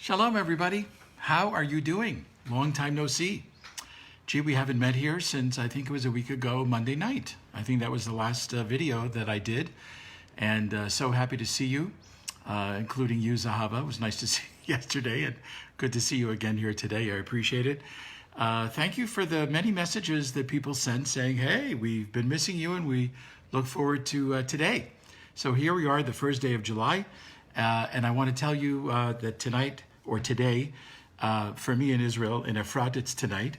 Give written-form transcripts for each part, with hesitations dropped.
Shalom, everybody. How are you doing? Long time no see. Gee, we haven't met here since I think it was a week ago, Monday night. I think that was the last video that I did. And so happy to see you, including you, Zahava. It was nice to see you yesterday and good to see you again here today. I appreciate it. Thank you for the many messages that people sent saying, hey, we've been missing you and we look forward to today. So here we are, the first day of July. And I want to tell you that tonight or today, for me in Israel, in Efrat, it's tonight,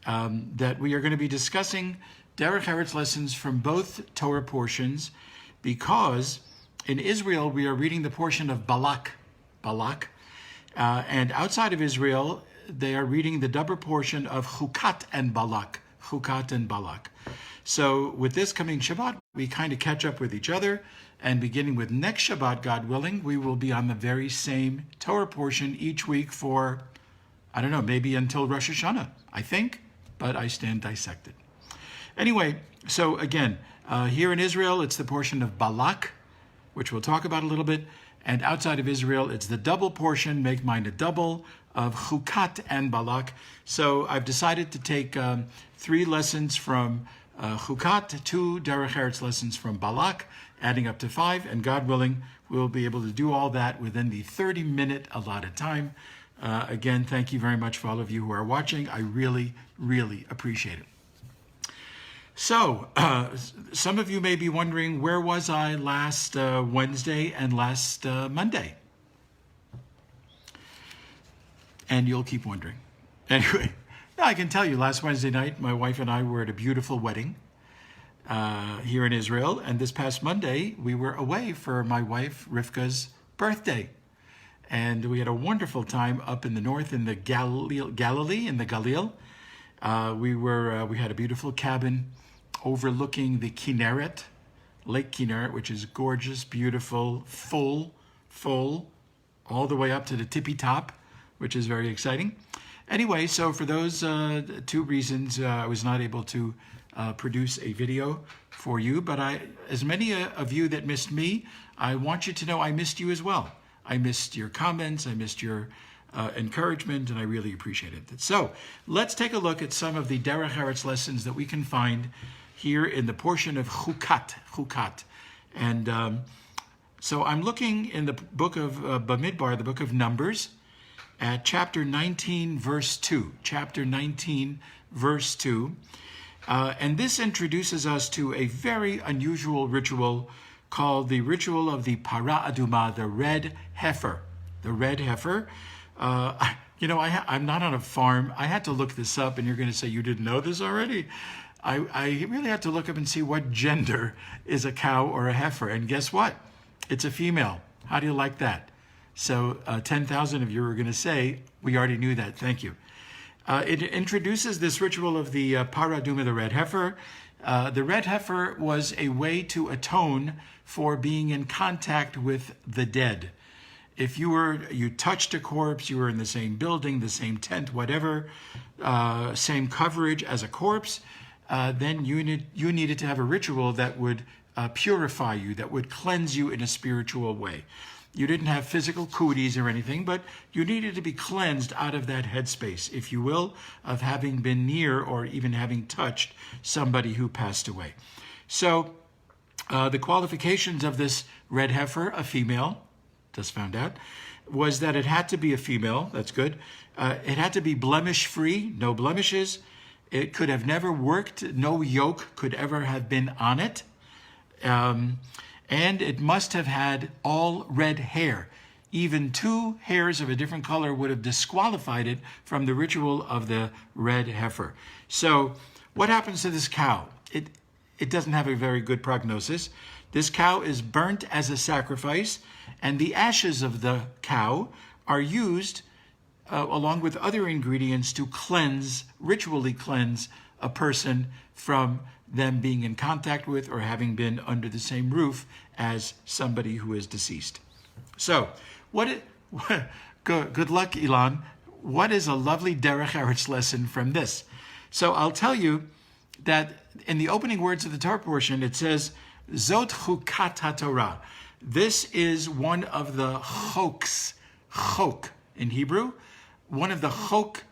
that we are going to be discussing Derech Eretz lessons from both Torah portions, because in Israel we are reading the portion of Balak, and outside of Israel they are reading the double portion of Chukat and Balak. So with this coming Shabbat, we kind of catch up with each other, and beginning with next Shabbat, God willing, we will be on the very same Torah portion each week for, I don't know, maybe until Rosh Hashanah, I think, but I stand dissected. Anyway, so again, here in Israel, it's the portion of Balak, which we'll talk about a little bit, and outside of Israel, it's the double portion, make mine a double, of Chukat and Balak. So I've decided to take 3 lessons from Chukat, 2 Derech Eretz lessons from Balak, adding up to 5, and God willing, we'll be able to do all that within the 30-minute allotted time. Again, thank you very much for all of you who are watching. I really, really appreciate it. So, some of you may be wondering, where was I last Wednesday and last Monday? And you'll keep wondering. Anyway, now I can tell you, last Wednesday night, my wife and I were at a beautiful wedding here in Israel. And this past Monday, we were away for my wife, Rivka's birthday. And we had a wonderful time up in the north in the Galilee, in the Galil. We had a beautiful cabin overlooking the Kinneret, Lake Kinneret, which is gorgeous, beautiful, full, all the way up to the tippy top, which is very exciting. Anyway, so for those 2 reasons, I was not able to produce a video for you, but as many of you that missed me, I want you to know I missed you as well. I missed your comments, I missed your encouragement, and I really appreciated it. So let's take a look at some of the Derech Eretz lessons that we can find here in the portion of Chukat. And so I'm looking in the book of Bamidbar, the book of Numbers, at chapter 19, verse 2. Chapter 19, verse 2. And this introduces us to a very unusual ritual called the ritual of the Parah Adumah, the Red Heifer. The Red Heifer. I'm not on a farm. I had to look this up, and you're going to say, you didn't know this already? I really had to look up and see what gender is a cow or a heifer. And guess what? It's a female. How do you like that? So 10,000 of you are going to say, we already knew that. Thank you. It introduces this ritual of the Parah Adumah, the Red Heifer. The Red Heifer was a way to atone for being in contact with the dead. If you touched a corpse, you were in the same building, the same tent, whatever, same coverage as a corpse, then you needed to have a ritual that would purify you, that would cleanse you in a spiritual way. You didn't have physical cooties or anything, but you needed to be cleansed out of that headspace, if you will, of having been near or even having touched somebody who passed away. So the qualifications of this red heifer, a female, just found out, was that it had to be a female. That's good. It had to be blemish-free, no blemishes. It could have never worked. No yoke could ever have been on it. And it must have had all red hair. Even 2 hairs of a different color would have disqualified it from the ritual of the red heifer. So what happens to this cow? It doesn't have a very good prognosis. This cow is burnt as a sacrifice, and the ashes of the cow are used along with other ingredients to ritually cleanse a person from them being in contact with or having been under the same roof as somebody who is deceased. So, good luck, Elon. What is a lovely Derech Eretz lesson from this? So I'll tell you that in the opening words of the Torah portion, it says, Zot Chukat HaTorah. This is one of the chok in Hebrew, one of the chok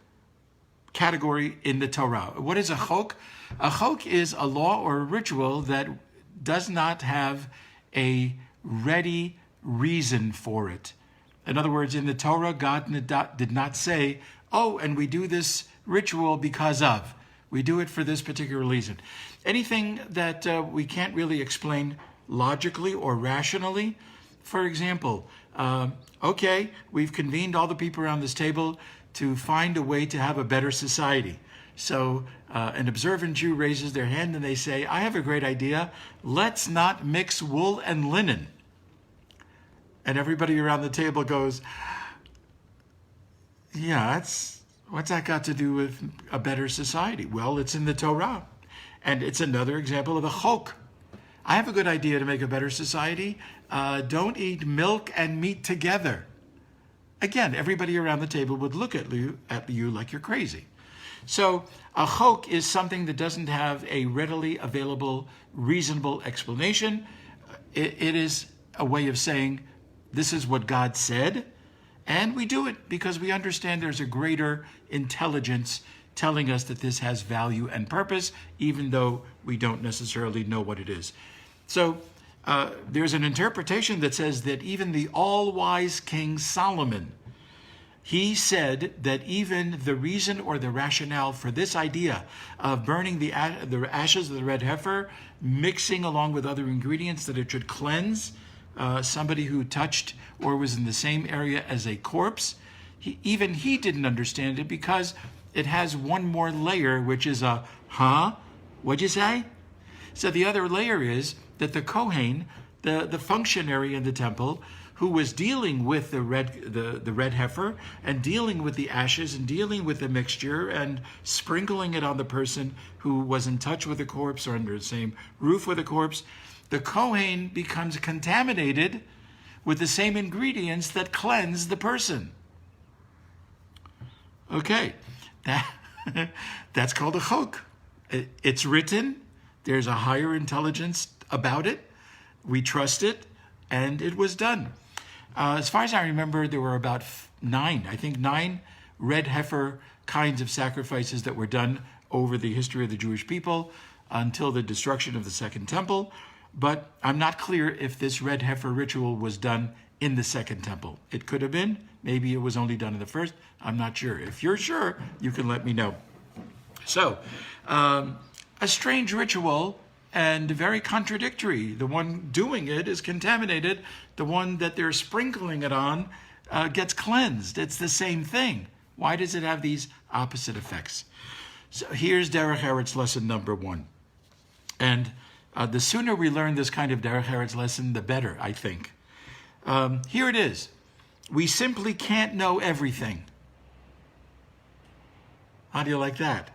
category in the Torah. What is a chok? A chok is a law or a ritual that does not have a ready reason for it. In other words, in the Torah, God did not say, oh, and we do this ritual because of. We do it for this particular reason. Anything that we can't really explain logically or rationally. For example, okay, we've convened all the people around this table to find a way to have a better society. So an observant Jew raises their hand and they say, I have a great idea. Let's not mix wool and linen. And everybody around the table goes, yeah, what's that got to do with a better society? Well, it's in the Torah. And it's another example of a chok. I have a good idea to make a better society. Don't eat milk and meat together. Again, everybody around the table would look at you like you're crazy. So a chok is something that doesn't have a readily available, reasonable explanation. It is a way of saying, this is what God said, and we do it because we understand there's a greater intelligence telling us that this has value and purpose, even though we don't necessarily know what it is. So there's an interpretation that says that even the all-wise King Solomon, he said that even the reason or the rationale for this idea of burning the ashes of the red heifer, mixing along with other ingredients, that it should cleanse somebody who touched or was in the same area as a corpse, even he didn't understand it because it has one more layer, which is a, what'd you say? So the other layer is that the Kohen, the functionary in the temple, who was dealing with the red heifer and dealing with the ashes and dealing with the mixture and sprinkling it on the person who was in touch with the corpse or under the same roof with the corpse, the Kohen becomes contaminated with the same ingredients that cleanse the person. Okay, that's called a chok. It's written. There's a higher intelligence about it. We trust it, and it was done. As far as I remember, there were about nine red heifer kinds of sacrifices that were done over the history of the Jewish people until the destruction of the Second Temple. But I'm not clear if this red heifer ritual was done in the Second Temple. It could have been. Maybe it was only done in the first. I'm not sure. If you're sure, you can let me know. So, a strange ritual and very contradictory. The one doing it is contaminated. The one that they're sprinkling it on gets cleansed. It's the same thing. Why does it have these opposite effects? So here's Derech Eretz lesson number 1. And the sooner we learn this kind of Derech Eretz lesson, the better, I think. Here it is. We simply can't know everything. How do you like that?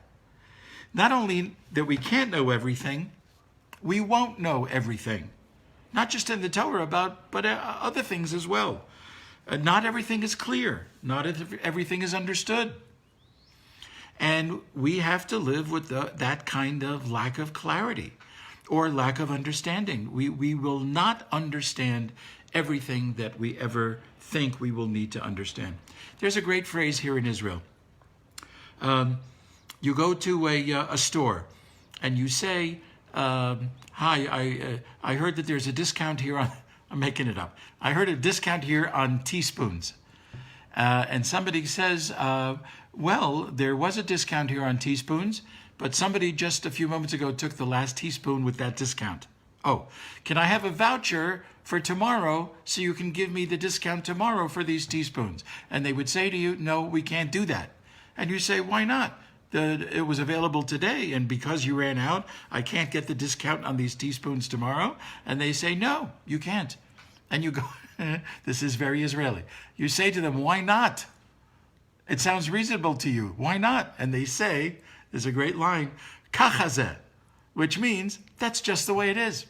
Not only that we can't know everything, we won't know everything. Not just in the Torah, but other things as well. Not everything is clear. Not everything is understood. And we have to live with that kind of lack of clarity or lack of understanding. We will not understand everything that we ever think we will need to understand. There's a great phrase here in Israel. You go to a store and you say, hi, I heard that there's a discount here on, I'm making it up. I heard a discount here on teaspoons. And somebody says, well, there was a discount here on teaspoons, but somebody just a few moments ago took the last teaspoon with that discount. Oh, can I have a voucher for tomorrow so you can give me the discount tomorrow for these teaspoons? And they would say to you, no, we can't do that. And you say, why not? It was available today, and because you ran out, I can't get the discount on these teaspoons tomorrow. And they say, no, you can't. And you go, this is very Israeli. You say to them, why not? It sounds reasonable to you. Why not? And they say, there's a great line, kachazeh, which means that's just the way it is.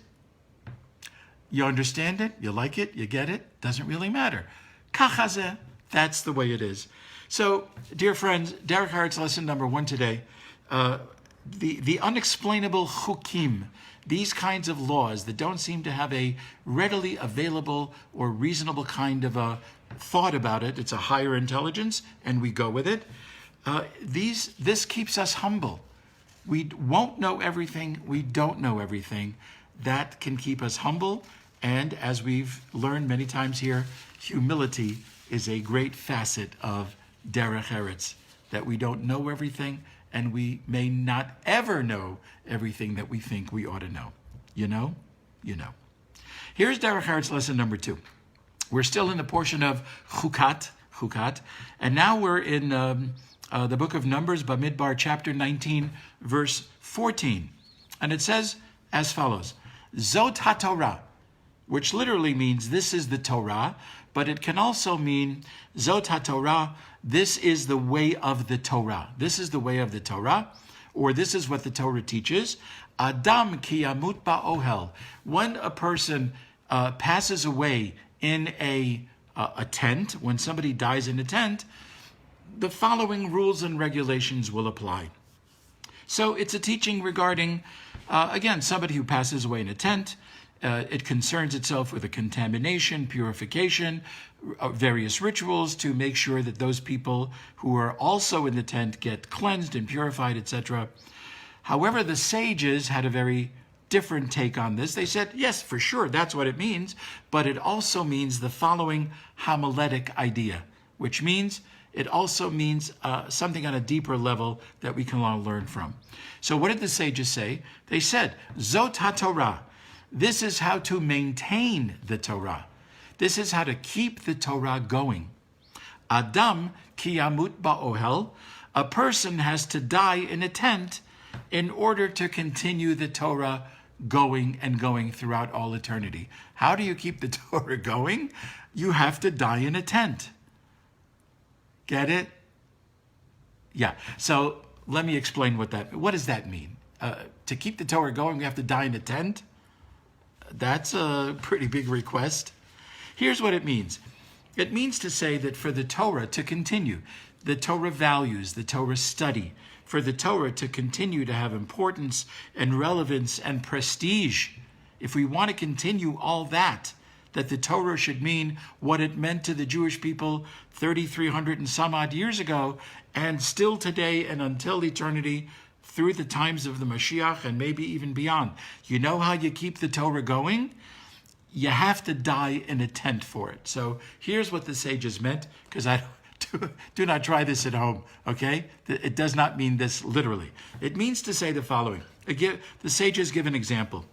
You understand it, you like it, you get it, doesn't really matter. Kachazeh, that's the way it is. So, dear friends, Derech Eretz lesson number 1 today, the unexplainable chukim, these kinds of laws that don't seem to have a readily available or reasonable kind of a thought about it, it's a higher intelligence, and we go with it. This keeps us humble. We won't know everything. We don't know everything. That can keep us humble. And as we've learned many times here, humility is a great facet of Derech Eretz, that we don't know everything, and we may not ever know everything that we think we ought to know. You know? You know. Here's Derech Eretz lesson number 2. We're still in the portion of Chukat, and now we're in the book of Numbers, Bamidbar, chapter 19, verse 14. And it says as follows, Zot HaTorah, which literally means this is the Torah, but it can also mean Zot HaTorah, this is the way of the Torah. This is the way of the Torah, or this is what the Torah teaches. Adam ki yamut ba'ohel. When a person passes away in a tent, when somebody dies in a tent, the following rules and regulations will apply. So it's a teaching regarding, again, somebody who passes away in a tent. It concerns itself with a contamination, purification, various rituals to make sure that those people who are also in the tent get cleansed and purified, etc. However, the sages had a very different take on this. They said, yes, for sure, that's what it means, but it also means the following homiletic idea, which means it also means something on a deeper level that we can all learn from. So what did the sages say? They said, Zot HaTorah. This is how to maintain the Torah. This is how to keep the Torah going. Adam ki yamut ba'ohel. A person has to die in a tent in order to continue the Torah going and going throughout all eternity. How do you keep the Torah going? You have to die in a tent. Get it? Yeah. So let me explain what does that mean? To keep the Torah going, we have to die in a tent? That's a pretty big request. Here's what it means. It means to say that for the Torah to continue, the Torah values, the Torah study, for the Torah to continue to have importance and relevance and prestige, if we want to continue all that the Torah should mean what it meant to the Jewish people 3,300 and some odd years ago, and still today and until eternity, through the times of the Mashiach and maybe even beyond. You know how you keep the Torah going? You have to die in a tent for it. So here's what the sages meant, because I do not try this at home, okay? It does not mean this literally. It means to say the following. Again, the sages give an example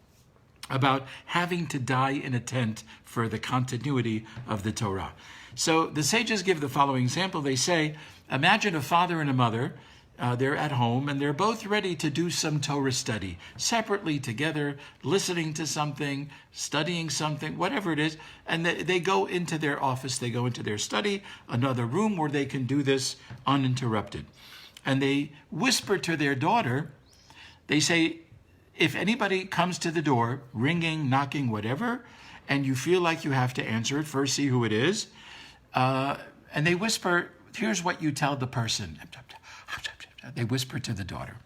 about having to die in a tent for the continuity of the Torah. So the sages give the following example. They say, imagine a father and a mother. They're at home and they're both ready to do some Torah study, separately, together, listening to something, studying something, whatever it is. And they go into their office, they go into their study, another room where they can do this uninterrupted. And they whisper to their daughter, they say, if anybody comes to the door, ringing, knocking, whatever, and you feel like you have to answer it, first see who it is. And they whisper, here's what you tell the person. They whisper to the daughter.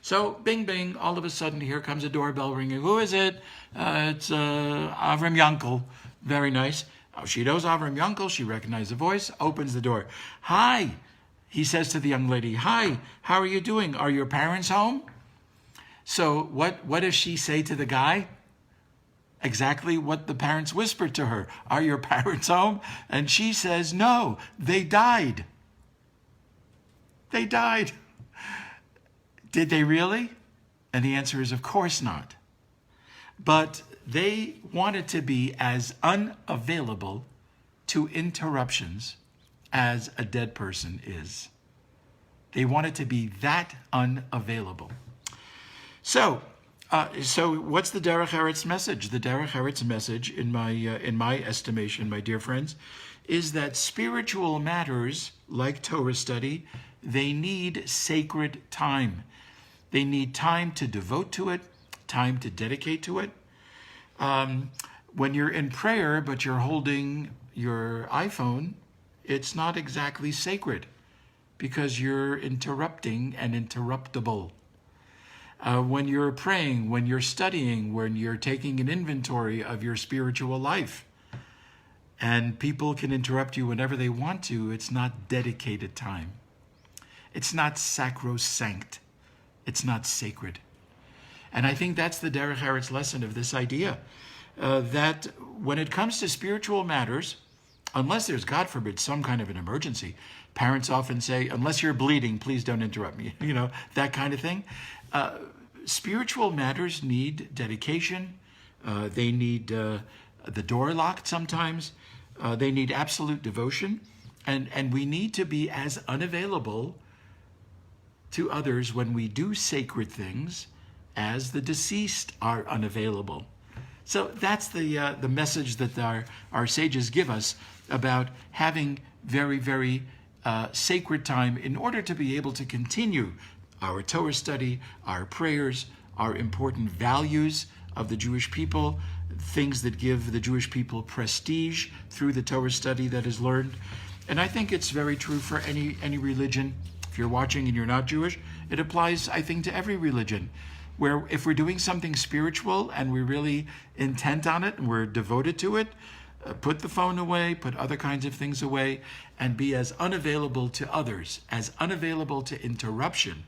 So, bing, bing, all of a sudden, here comes a doorbell ringing. Who is it? It's Avram Yankel. Very nice. Oh, she knows Avram Yankel. She recognizes the voice, opens the door. Hi, he says to the young lady. Hi, how are you doing? Are your parents home? So what does she say to the guy? Exactly what the parents whispered to her. Are your parents home? And she says, no, they died. They died. Did they really? And the answer is, of course not. But they wanted to be as unavailable to interruptions as a dead person is. They wanted to be that unavailable. So what's the Derech Eretz message? The Derech Eretz message, in my estimation, my dear friends, is that spiritual matters, like Torah study, they need sacred time. They need time to devote to it, time to dedicate to it. When you're in prayer, but you're holding your iPhone, it's not exactly sacred because you're interrupting and interruptible. when you're praying, when you're studying, when you're taking an inventory of your spiritual life. And people can interrupt you whenever they want to. It's not dedicated time. It's not sacrosanct. It's not sacred. And I think that's the Derech Eretz lesson of this idea, that when it comes to spiritual matters, unless there's, God forbid, some kind of an emergency, parents often say, unless you're bleeding, please don't interrupt me, that kind of thing. Spiritual matters need dedication. They need the door locked sometimes. They need absolute devotion. And we need to be as unavailable to others when we do sacred things as the deceased are unavailable. So that's the message that our sages give us about having very, very sacred time in order to be able to continue our Torah study, our prayers, our important values of the Jewish people, things that give the Jewish people prestige through the Torah study that is learned. And I think it's very true for any religion. If you're watching and you're not Jewish, it applies, I think, to every religion, where if we're doing something spiritual and we're really intent on it and we're devoted to it, put the phone away, put other kinds of things away, and be as unavailable to others, as unavailable to interruption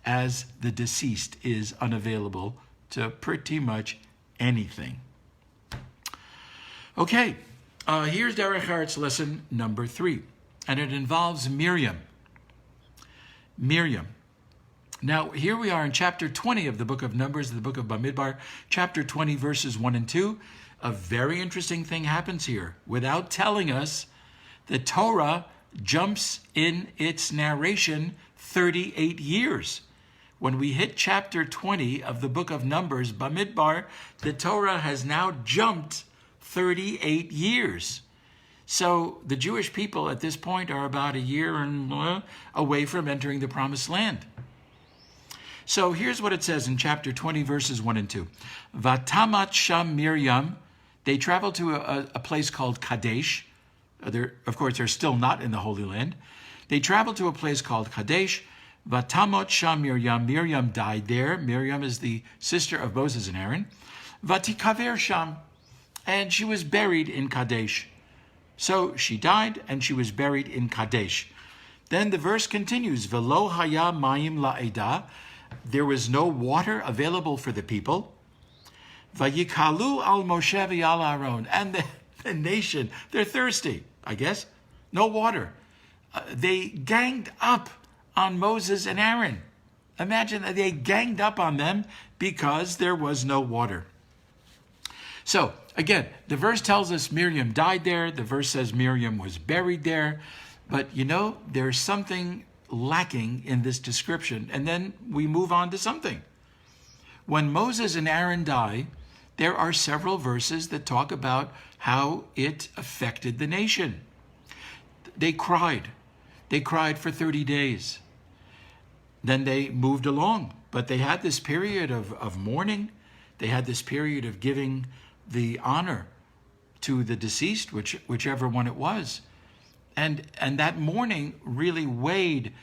as the deceased is unavailable to pretty much anything. Okay, here's Derech Eretz lesson number 3, and it involves Miriam. Miriam. Now, here we are in chapter 20 of the book of Numbers, the book of Bamidbar, chapter 20, verses 1 and 2. A very interesting thing happens here. Without telling us, the Torah jumps in its narration 38 years. When we hit chapter 20 of the book of Numbers, Bamidbar, the Torah has now jumped 38 years. So the Jewish people at this point are about a year away from entering the promised land. So here's what it says in chapter 20, verses 1 and 2. Vatamat sham Miriam. They traveled to a place called Kadesh. Of course, they're still not in the Holy Land. They traveled to a place called Kadesh. Vatamot sham Miriam. Miriam died there. Miriam is the sister of Moses and Aaron. Vatikaver sham. And she was buried in Kadesh. So she died and she was buried in Kadesh. Then the verse continues, Velo haya mayim la'eda. There was no water available for the people. Vayikalu al Moshe v'al Aaron. And the nation, they're thirsty, I guess. No water. They ganged up on Moses and Aaron. Imagine that they ganged up on them because there was no water. So, again, the verse tells us Miriam died there. The verse says Miriam was buried there. But, there's something lacking in this description. And then we move on to something. When Moses and Aaron die, there are several verses that talk about how it affected the nation. They cried. They cried for 30 days. Then they moved along. But they had this period of mourning. They had this period of giving the honor to the deceased, whichever one it was. And that mourning really weighed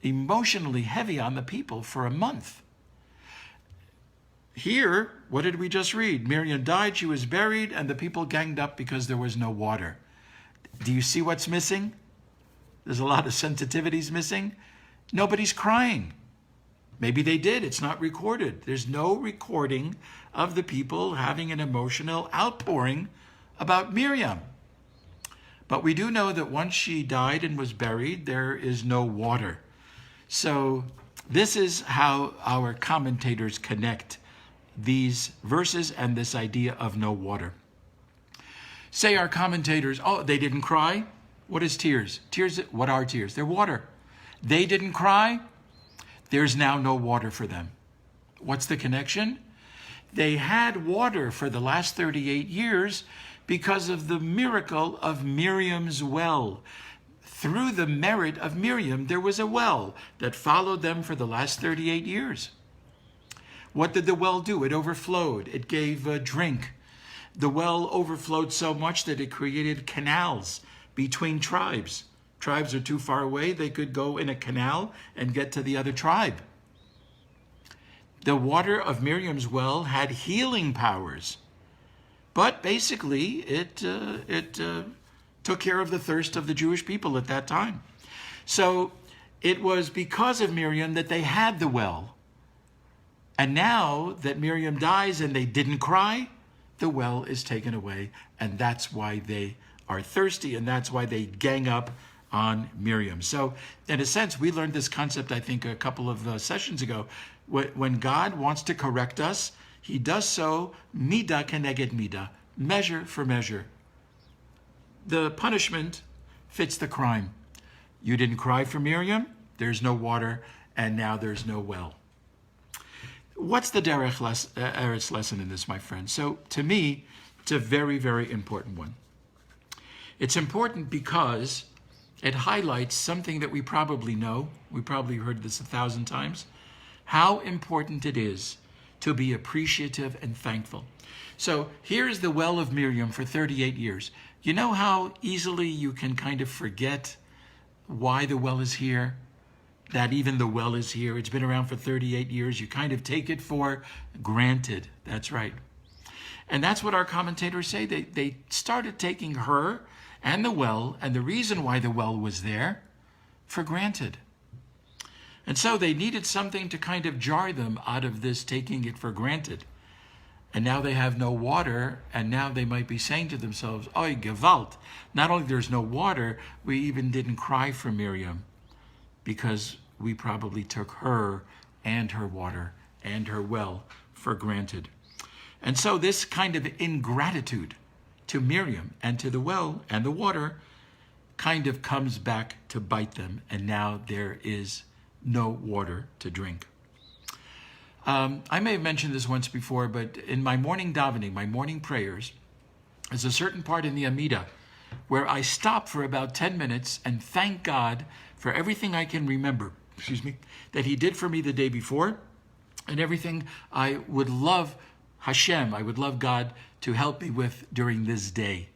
emotionally heavy on the people for a month. Here, what did we just read? Miriam died, she was buried, and the people ganged up because there was no water. Do you see what's missing? There's a lot of sensitivities missing. Nobody's crying. Maybe they did. It's not recorded. There's no recording of the people having an emotional outpouring about Miriam. But we do know that once she died and was buried, there is no water. So this is how our commentators connect these verses and this idea of no water. Say our commentators, they didn't cry. What is tears? Tears, what are tears? They're water. They didn't cry. There's now no water for them. What's the connection? They had water for the last 38 years because of the miracle of Miriam's well. Through the merit of Miriam, there was a well that followed them for the last 38 years. What did the well do? It overflowed. It gave a drink. The well overflowed so much that it created canals between tribes. Tribes are too far away. They could go in a canal and get to the other tribe. The water of Miriam's well had healing powers, but basically it took care of the thirst of the Jewish people at that time. So it was because of Miriam that they had the well. And now that Miriam dies and they didn't cry, the well is taken away. And that's why they are thirsty, and that's why they gang up on Miriam. So in a sense, we learned this concept, I think, a couple of sessions ago. When God wants to correct us, he does so midah keneged midah, measure for measure. The punishment fits the crime. You didn't cry for Miriam, there's no water, and now there's no well. What's the Derech Eretz lesson in this, my friend? So to me, it's a very, very important one. It's important because it highlights something that we probably know. We probably heard this 1,000 times. How important it is to be appreciative and thankful. So here's the well of Miriam for 38 years. You know how easily you can kind of forget why the well is here? That even the well is here. It's been around for 38 years. You kind of take it for granted. That's right. And that's what our commentators say. They started taking her and the well and the reason why the well was there for granted. And so they needed something to kind of jar them out of this taking it for granted. And now they have no water, and now they might be saying to themselves, "Oy, gewalt, not only there's no water, we even didn't cry for Miriam because we probably took her and her water and her well for granted." And so this kind of ingratitude to Miriam and to the well and the water kind of comes back to bite them, and now there is no water to drink. I may have mentioned this once before, but in my morning davening, my morning prayers, there's a certain part in the Amidah where I stop for about 10 minutes and thank God for everything I can remember, that he did for me the day before, and everything I would love Hashem, I would love God to help me with during this day.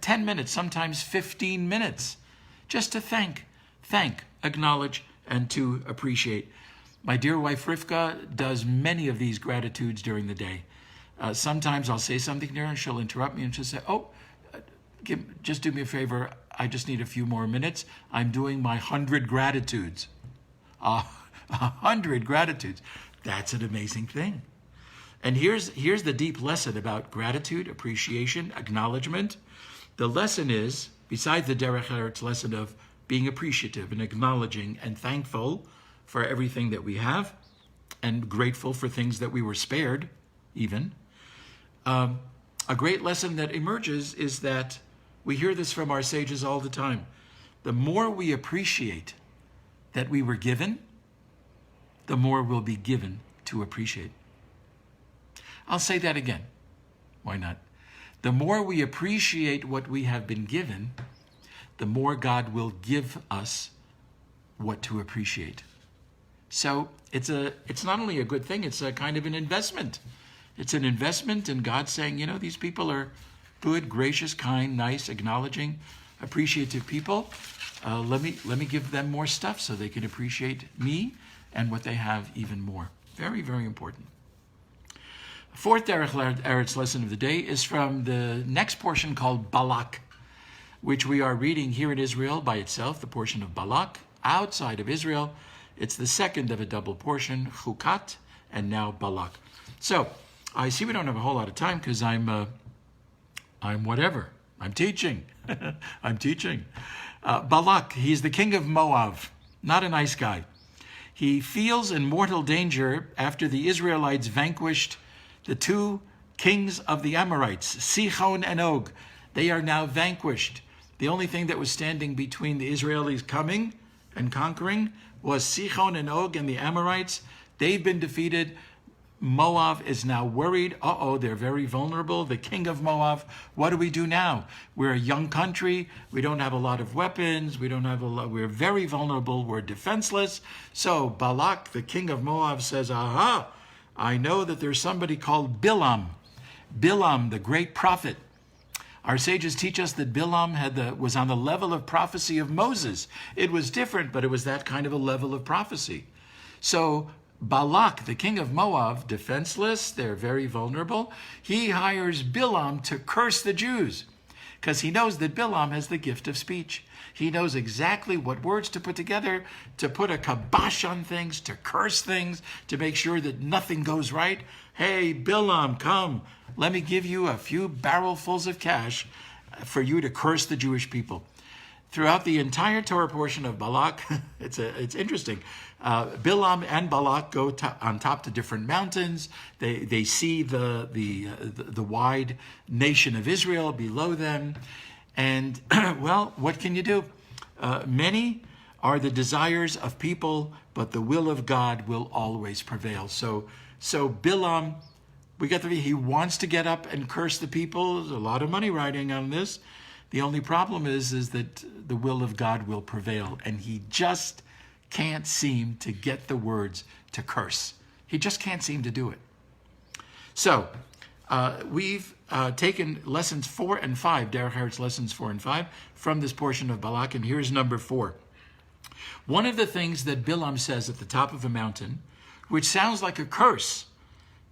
10 minutes, sometimes 15 minutes, just to thank, acknowledge, and to appreciate. My dear wife Rivka does many of these gratitudes during the day. Sometimes I'll say something to her and she'll interrupt me and she'll say, just do me a favor, I just need a few more minutes. I'm doing my 100 gratitudes. 100 gratitudes. That's an amazing thing. And here's the deep lesson about gratitude, appreciation, acknowledgement. The lesson is, besides the Derech Eretz lesson of being appreciative and acknowledging and thankful for everything that we have, and grateful for things that we were spared, even. A great lesson that emerges is that we hear this from our sages all the time. The more we appreciate that we were given, the more we'll be given to appreciate. I'll say that again. Why not? The more we appreciate what we have been given, the more God will give us what to appreciate. So it's not only a good thing, it's a kind of an investment. It's an investment in God saying, these people are good, gracious, kind, nice, acknowledging, appreciative people. Let me give them more stuff so they can appreciate me and what they have even more. Very, very important. Fourth Derech Eretz lesson of the day is from the next portion called Balak, which we are reading here in Israel by itself, the portion of Balak. Outside of Israel, it's the second of a double portion, Chukat, and now Balak. So, I see we don't have a whole lot of time because I'm teaching. I'm teaching. Balak, he's the king of Moab, not a nice guy. He feels in mortal danger after the Israelites vanquished the two kings of the Amorites, Sichon and Og. They are now vanquished. The only thing that was standing between the Israelis coming and conquering was Sichon and Og and the Amorites. They've been defeated. Moab is now worried. They're very vulnerable. The king of Moab. What do we do now? We're a young country. We don't have a lot of weapons. We're very vulnerable. We're defenseless. So Balak, the king of Moab, says, aha, I know that there's somebody called Bilam. Bilam, the great prophet. Our sages teach us that Bilam was on the level of prophecy of Moses. It was different, but it was that kind of a level of prophecy. So Balak, the king of Moab, defenseless, they're very vulnerable. He hires Bilam to curse the Jews because he knows that Bilam has the gift of speech. He knows exactly what words to put together, to put a kibosh on things, to curse things, to make sure that nothing goes right. Hey, Bilam, come, let me give you a few barrelfuls of cash for you to curse the Jewish people. Throughout the entire Torah portion of Balak, it's interesting. Bilam and Balak go on top to different mountains. They see the wide nation of Israel below them. And, well, what can you do? Many are the desires of people, but the will of God will always prevail. So Bilam, he wants to get up and curse the people. There's a lot of money riding on this. The only problem is that the will of God will prevail, and he just can't seem to get the words to curse. He just can't seem to do it. So we've taken lessons 4 and 5, Derech Eretz lessons 4 and 5, from this portion of Balak, and here's number 4. One of the things that Bilam says at the top of a mountain, which sounds like a curse,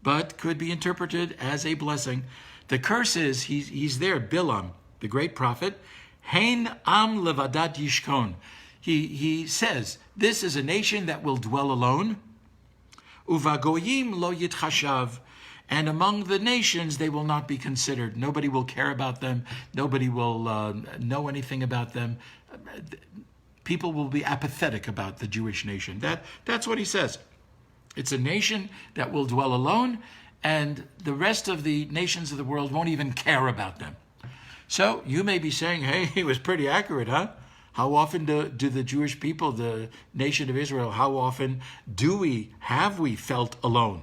but could be interpreted as a blessing. The curse is, he's there, Bilam, the great prophet, Hein am levadat yishkon. He says, this is a nation that will dwell alone. Uvagoyim lo yitchashav. And among the nations, they will not be considered. Nobody will care about them. Nobody will know anything about them. People will be apathetic about the Jewish nation. That's what he says. It's a nation that will dwell alone, and the rest of the nations of the world won't even care about them. So you may be saying, hey, he was pretty accurate, huh? How often do the Jewish people, the nation of Israel, how often have we felt alone?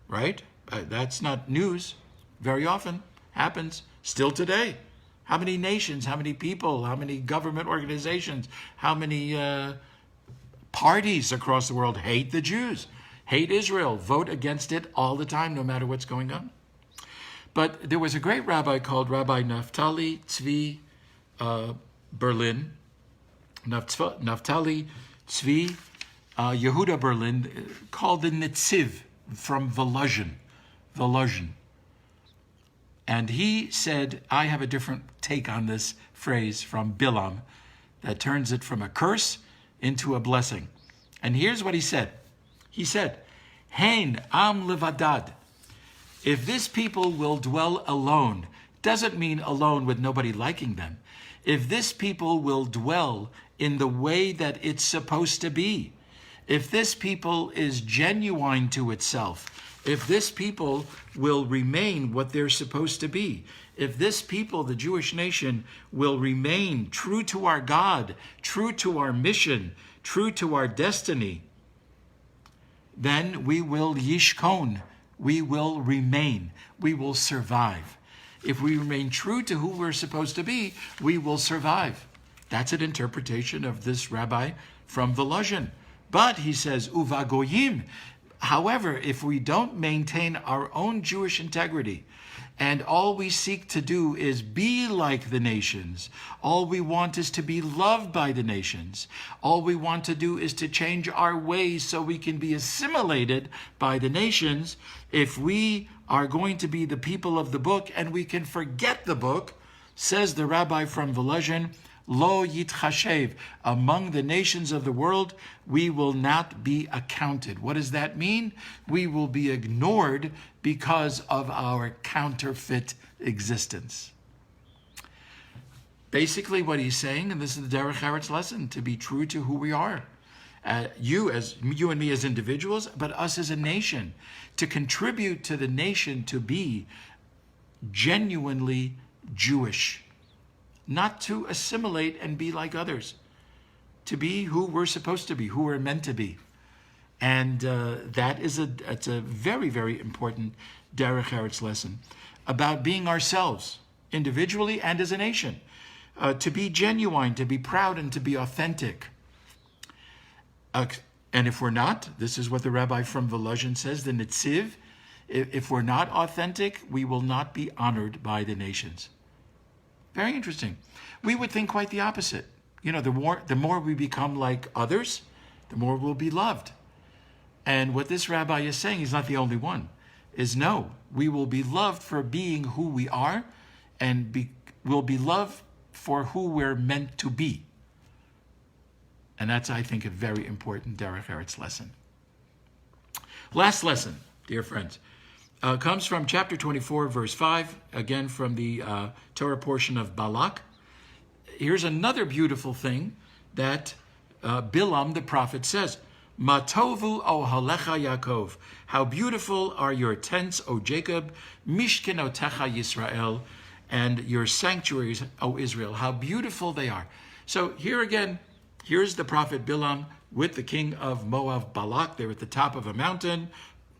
Right? That's not news. Very often happens still today. How many nations, how many people, how many government organizations, how many parties across the world hate the Jews, hate Israel, vote against it all the time, no matter what's going on? But there was a great rabbi called Rabbi Naftali Tzvi Berlin, Naftali Tzvi Yehuda Berlin, called the Netziv from Volozhin. And he said, I have a different take on this phrase from Bilam that turns it from a curse into a blessing. And here's what he said. He said, Hein am levadad. If this people will dwell alone, doesn't mean alone with nobody liking them. If this people will dwell in the way that it's supposed to be, if this people is genuine to itself, if this people will remain what they're supposed to be, if this people, the Jewish nation, will remain true to our God, true to our mission, true to our destiny, then we will yishkon, we will remain, we will survive. If we remain true to who we're supposed to be, we will survive. That's an interpretation of this rabbi from Volozhin. But he says, uvagoyim. However, if we don't maintain our own Jewish integrity, and all we seek to do is be like the nations, all we want is to be loved by the nations, all we want to do is to change our ways so we can be assimilated by the nations, if we are going to be the people of the book and we can forget the book, says the rabbi from Volozhin, Lo yitchashev, among the nations of the world, we will not be accounted. What does that mean? We will be ignored because of our counterfeit existence. Basically what he's saying, and this is the Derech Eretz lesson, to be true to who we are. You and me as individuals, but us as a nation, to contribute to the nation to be genuinely Jewish. Not to assimilate and be like others, to be who we're supposed to be, who we're meant to be. And it's a very, very important Derech Eretz lesson about being ourselves, individually and as a nation, to be genuine, to be proud, and to be authentic. And if we're not, this is what the rabbi from Volozhin says, the Netziv, if we're not authentic, we will not be honored by the nations. Very interesting. We would think quite the opposite. You know, the more we become like others, the more we'll be loved. And what this rabbi is saying, he's not the only one, is no, we will be loved for being who we are, and we'll be loved for who we're meant to be. And that's, I think, a very important Derech Eretz lesson. Last lesson, dear friends, comes from chapter 24, verse 5, again from the Torah portion of Balak. Here's another beautiful thing that Bilam the prophet says. Matovu ohalecha Yaakov. How beautiful are your tents, O Jacob, mishkenotecha Yisrael, and your sanctuaries, O Israel. How beautiful they are. So here again, here's the prophet Bilam with the king of Moab, Balak. They're at the top of a mountain.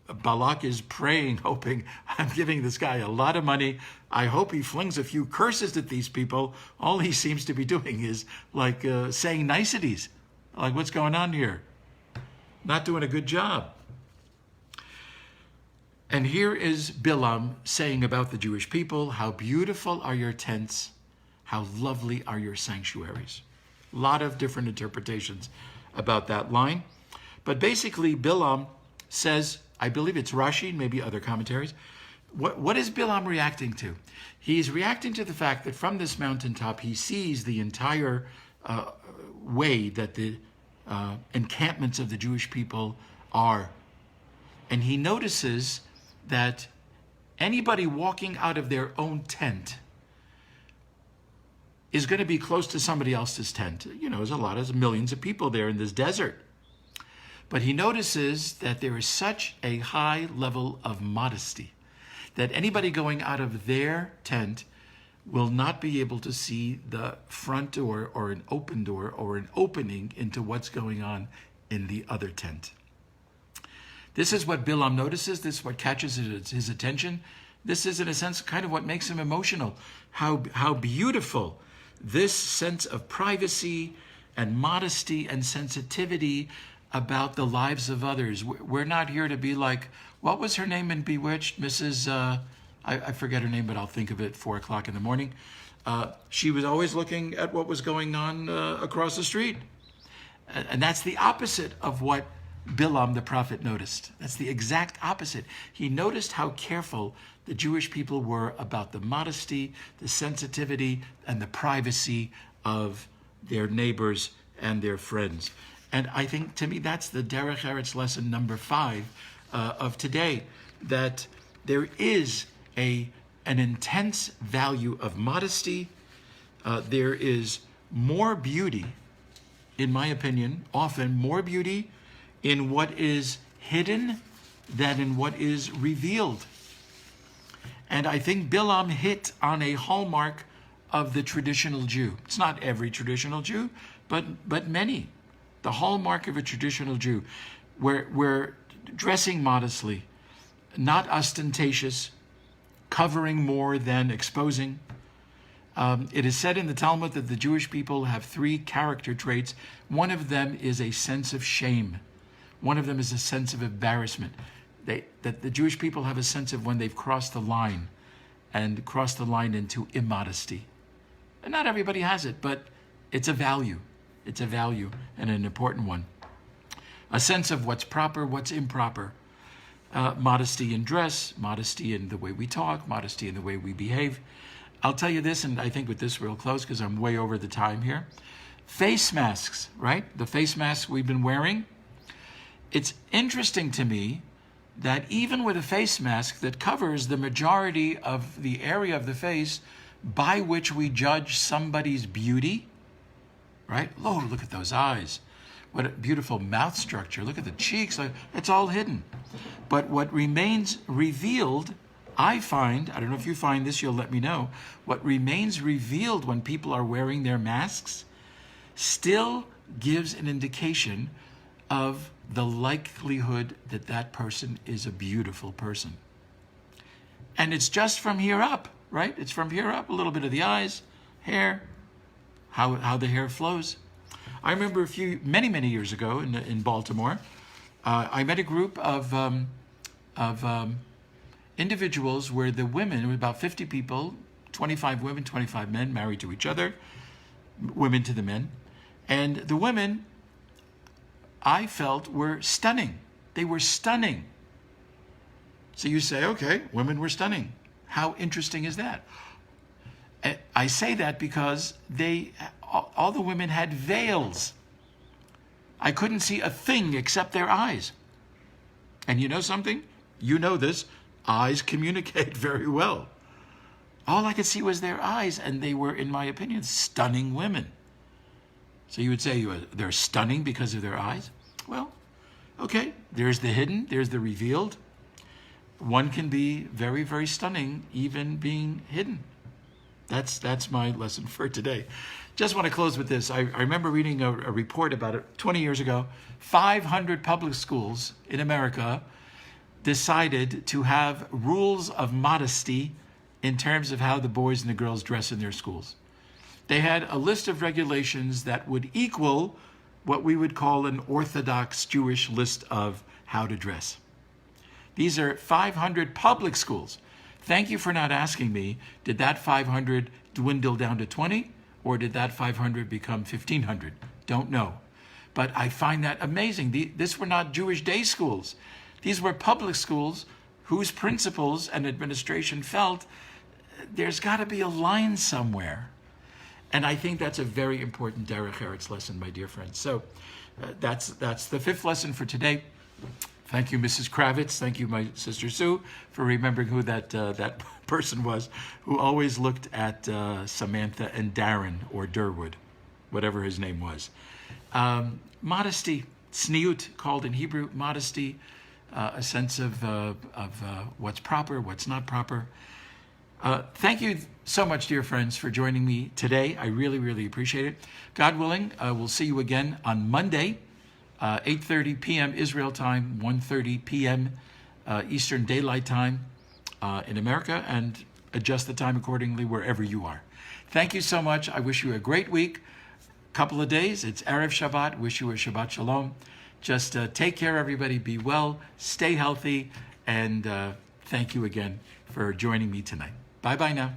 Balak is praying, hoping, I'm giving this guy a lot of money. I hope he flings a few curses at these people. All he seems to be doing is like saying niceties. Like, what's going on here? Not doing a good job. And here is Bilam saying about the Jewish people, how beautiful are your tents, how lovely are your sanctuaries. A lot of different interpretations about that line. But basically, Bilam says, I believe it's Rashi, maybe other commentaries. What is Bilam reacting to? He's reacting to the fact that from this mountaintop, he sees the entire way that the encampments of the Jewish people are. And he notices that anybody walking out of their own tent is going to be close to somebody else's tent. You know, there's millions of people there in this desert. But he notices that there is such a high level of modesty that anybody going out of their tent will not be able to see the front door or an open door or an opening into what's going on in the other tent. This is what Bilam notices. This is what catches his attention. This is, in a sense, kind of what makes him emotional. How beautiful this sense of privacy and modesty and sensitivity about the lives of others. We're not here to be like, what was her name in Bewitched? Mrs. I forget her name, but I'll think of it 4 o'clock in the morning. She was always looking at what was going on across the street. And that's the opposite of what Bilam the prophet noticed. That's the exact opposite. He noticed how careful the Jewish people were about the modesty, the sensitivity, and the privacy of their neighbors and their friends. And I think, to me, that's the Derech Eretz lesson number 5 of today, that there is an intense value of modesty. There is more beauty, in my opinion, often more beauty in what is hidden than in what is revealed. And I think Bilam hit on a hallmark of the traditional Jew. It's not every traditional Jew, but many. The hallmark of a traditional Jew, where we're dressing modestly, not ostentatious, covering more than exposing. It is said in the Talmud that the Jewish people have 3 character traits. One of them is a sense of shame. One of them is a sense of embarrassment. That the Jewish people have a sense of when they've crossed the line, and crossed the line into immodesty. And not everybody has it, but it's a value. It's a value, and an important one. A sense of what's proper, what's improper. Modesty in dress, modesty in the way we talk, modesty in the way we behave. I'll tell you this, and I think with this we'll close because I'm way over the time here. Face masks, right? The face masks we've been wearing. It's interesting to me that even with a face mask that covers the majority of the area of the face by which we judge somebody's beauty, right? Oh, look at those eyes. What a beautiful mouth structure. Look at the cheeks. It's all hidden. But what remains revealed, I find, I don't know if you find this, you'll let me know, what remains revealed when people are wearing their masks still gives an indication of the likelihood that that person is a beautiful person. And it's just from here up, right? It's from here up, a little bit of the eyes, hair, how the hair flows. I remember many years ago in Baltimore, I met a group of individuals where the women, were about 50 people, 25 women, 25 men, married to each other, women to the men. And the women, I felt, were stunning. They were stunning. So you say, okay, women were stunning. How interesting is that? I say that because all the women had veils. I couldn't see a thing except their eyes. And you know something? You know this. Eyes communicate very well. All I could see was their eyes, and they were, in my opinion, stunning women. So you would say they're stunning because of their eyes? Well, okay, there's the hidden, there's the revealed. One can be very, very stunning, even being hidden. That's my lesson for today. Just want to close with this. I remember reading a report about it 20 years ago. 500 public schools in America decided to have rules of modesty in terms of how the boys and the girls dress in their schools. They had a list of regulations that would equal what we would call an Orthodox Jewish list of how to dress. These are 500 public schools. Thank you for not asking me, did that 500 dwindle down to 20, or did that 500 become 1,500? Don't know. But I find that amazing. These were not Jewish day schools. These were public schools whose principals and administration felt there's got to be a line somewhere. And I think that's a very important Derech Eretz lesson, my dear friends. So that's the fifth lesson for today. Thank you, Mrs. Kravitz. Thank you, my sister Sue, for remembering who that person was who always looked at Samantha and Darren, or Durwood, whatever his name was. Modesty, tzniut, called in Hebrew, modesty, a sense of what's proper, what's not proper. Thank you so much, dear friends, for joining me today. I really, really appreciate it. God willing, we'll see you again on Monday, 8:30 p.m. Israel time, 1:30 p.m. Eastern Daylight Time in America, and adjust the time accordingly wherever you are. Thank you so much. I wish you a great week. Couple of days. It's Erev Shabbat. Wish you a Shabbat Shalom. Just take care, everybody. Be well. Stay healthy. And thank you again for joining me tonight. Bye-bye now.